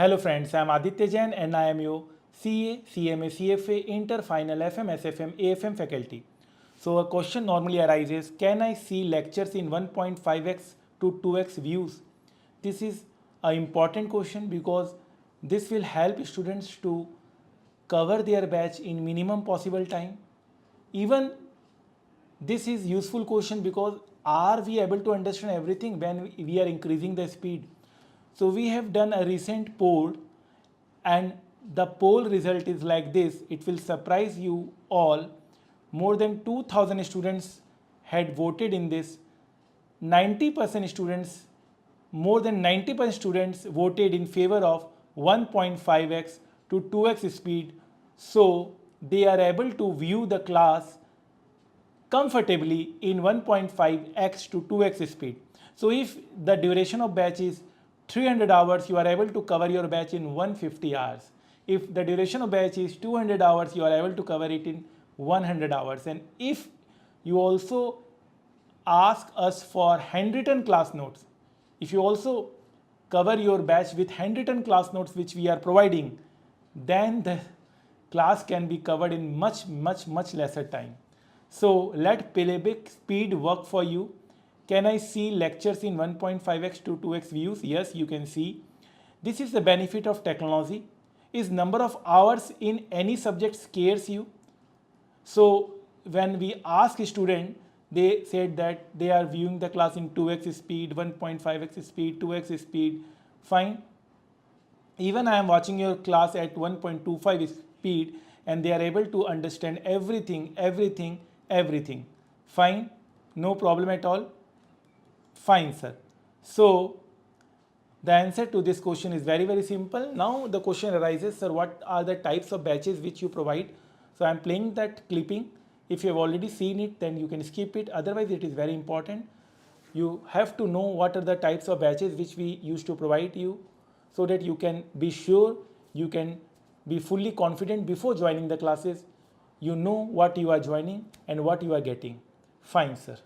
Hello friends, I am Aditya Jain and I am your CA, CMA, CFA, Inter Final FM, SFM, AFM faculty. So a question normally arises, can I see lectures in 1.5x to 2x views? This is an important question because this will help students to cover their batch in minimum possible time. Even this is useful question because are we able to understand everything when we are increasing the speed? So we have done a recent poll and the poll result is like this. It will surprise you all. More than 2000 students had voted in this. 90% students, more than 90% students voted in favor of 1.5x to 2x speed. So they are able to view the class comfortably in 1.5x to 2x speed. So if the duration of batch is 300 hours, you are able to cover your batch in 150 hours. If the duration of batch is 200 hours, you are able to cover it in 100 hours. And if you also ask us for handwritten class notes, if you also cover your batch with handwritten class notes which we are providing, then the class can be covered in much lesser time. So let playback speed work for you. Can I see lectures in 1.5x to 2x views? Yes, you can see. This is the benefit of technology. Is number of hours in any subject scares you? So when we ask a student, they said that they are viewing the class in 2x speed, 1.5x speed, 2x speed. Fine. Even I am watching your class at 1.25 speed and they are able to understand everything. Fine. No problem at all. Fine, sir. So the answer to this question is very simple. Now the question arises, sir, what are the types of batches which you provide? So I am playing that clipping. If you have already seen it, then you can skip it. Otherwise, it is very important. You have to know what are the types of batches which we used to provide you so that you can be sure, you can be fully confident before joining the classes. You know what you are joining and what you are getting. Fine, sir.